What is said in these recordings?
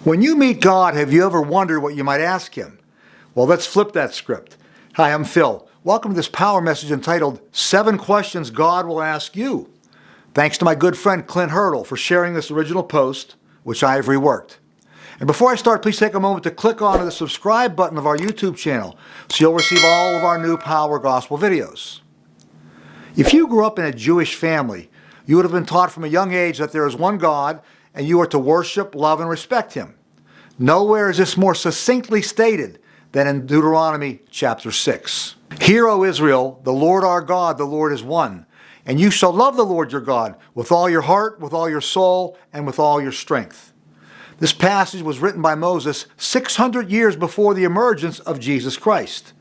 When you meet God, have you ever wondered what you might ask Him? Well, let's flip that script. Hi, I'm Phil. Welcome to this power message entitled 7 Questions God Will Ask You. Thanks to my good friend Clint Hurdle for sharing this original post, which I have reworked. And before I start, please take a moment to click on the subscribe button of our YouTube channel so you'll receive all of our new Power Gospel videos. If you grew up in a Jewish family, you would have been taught from a young age that there is one God and you are to worship, love, and respect Him. Nowhere is this more succinctly stated than in Deuteronomy chapter 6. Hear, O Israel, the Lord our God, the Lord is one. And you shall love the Lord your God with all your heart, with all your soul, and with all your strength. This passage was written by Moses 600 years before the emergence of Jesus Christ.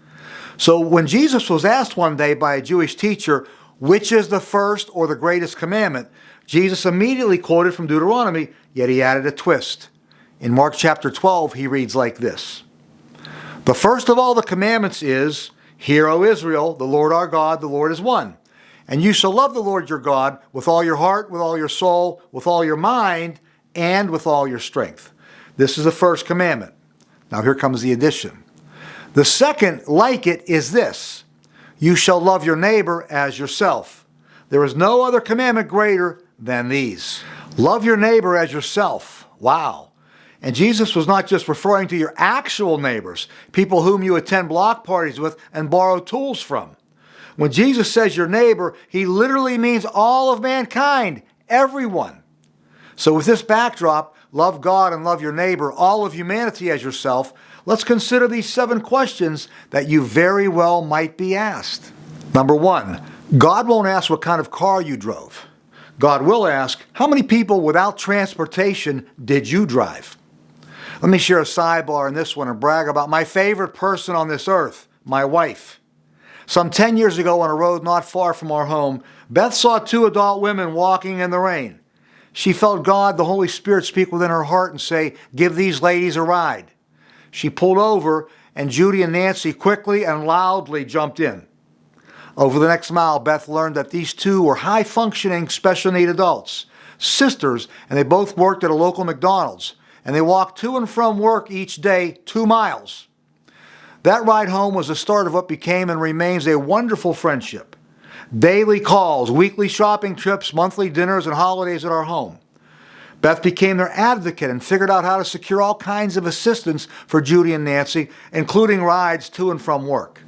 So when Jesus was asked one day by a Jewish teacher, which is the first or the greatest commandment, Jesus immediately quoted from Deuteronomy, yet he added a twist. In Mark chapter 12, he reads like this. The first of all the commandments is, Hear, O Israel, the Lord our God, the Lord is one. And you shall love the Lord your God with all your heart, with all your soul, with all your mind, and with all your strength. This is the first commandment. Now here comes the addition. The second, like it, is this. You shall love your neighbor as yourself. There is no other commandment greater than these. Love your neighbor as yourself. Wow. And Jesus was not just referring to your actual neighbors, people whom you attend block parties with and borrow tools from. When Jesus says your neighbor, he literally means all of mankind, everyone. So with this backdrop, love God and love your neighbor, all of humanity as yourself, let's consider these 7 questions that you very well might be asked. Number 1, God won't ask what kind of car you drove. God will ask, how many people without transportation did you drive? Let me share a sidebar in this one and brag about my favorite person on this earth, my wife. Some 10 years ago on a road not far from our home, Beth saw 2 adult women walking in the rain. She felt God, the Holy Spirit, speak within her heart and say, give these ladies a ride. She pulled over and Judy and Nancy quickly and loudly jumped in. Over the next mile, Beth learned that these 2 were high-functioning special need adults, sisters, and they both worked at a local McDonald's, and they walked to and from work each day 2 miles. That ride home was the start of what became and remains a wonderful friendship. Daily calls, weekly shopping trips, monthly dinners, and holidays at our home. Beth became their advocate and figured out how to secure all kinds of assistance for Judy and Nancy, including rides to and from work.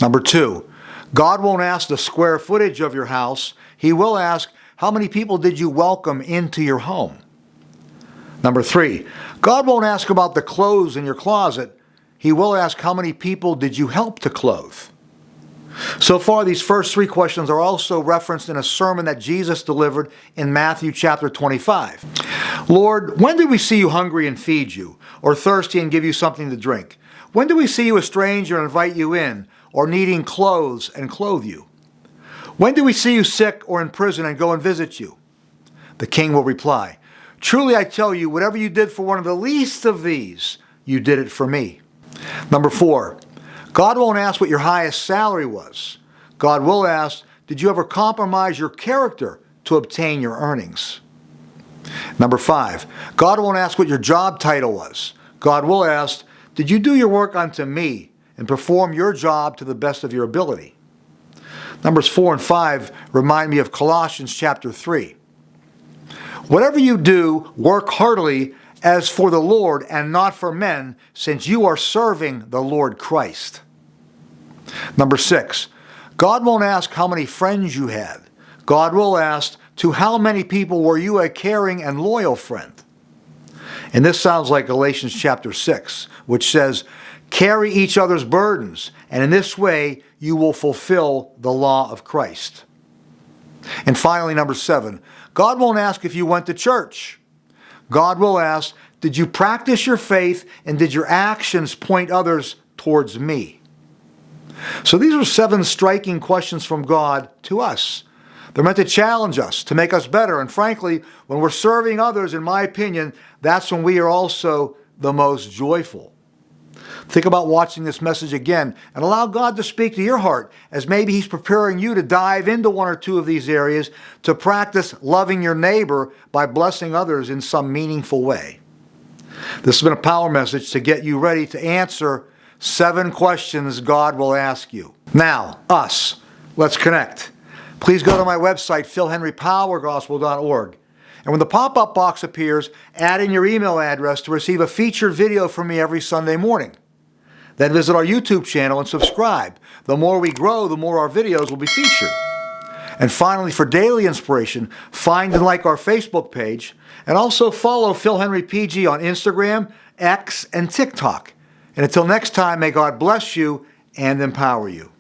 Number 2, God won't ask the square footage of your house. He will ask, how many people did you welcome into your home? Number 3, God won't ask about the clothes in your closet. He will ask, how many people did you help to clothe? So far, these first 3 questions are also referenced in a sermon that Jesus delivered in Matthew chapter 25. Lord, when did we see you hungry and feed you, or thirsty and give you something to drink? When did we see you a stranger and invite you in, or needing clothes and clothe you? When did we see you sick or in prison and go and visit you? The king will reply, truly I tell you, whatever you did for one of the least of these, you did it for me. Number 4, God won't ask what your highest salary was. God will ask, did you ever compromise your character to obtain your earnings? Number 5, God won't ask what your job title was. God will ask, did you do your work unto me and perform your job to the best of your ability? Numbers 4 and 5 remind me of Colossians chapter 3. Whatever you do, work heartily as for the Lord and not for men, since you are serving the Lord Christ. Number 6, God won't ask how many friends you had. God will ask, to how many people were you a caring and loyal friend? And this sounds like Galatians chapter 6, which says, carry each other's burdens, and in this way you will fulfill the law of Christ. And finally, number 7, God won't ask if you went to church. God will ask, did you practice your faith and did your actions point others towards me? So these are 7 striking questions from God to us. They're meant to challenge us, to make us better. And frankly, when we're serving others, in my opinion, that's when we are also the most joyful. Think about watching this message again and allow God to speak to your heart as maybe He's preparing you to dive into 1 or 2 of these areas to practice loving your neighbor by blessing others in some meaningful way. This has been a power message to get you ready to answer 7 questions God will ask you. Now, let's connect. Please go to my website, philhenrypowergospel.org. And when the pop-up box appears, add in your email address to receive a featured video from me every Sunday morning. Then visit our YouTube channel and subscribe. The more we grow, the more our videos will be featured. And finally, for daily inspiration, find and like our Facebook page, and also follow Phil Henry PG on Instagram, X, and TikTok. And until next time, may God bless you and empower you.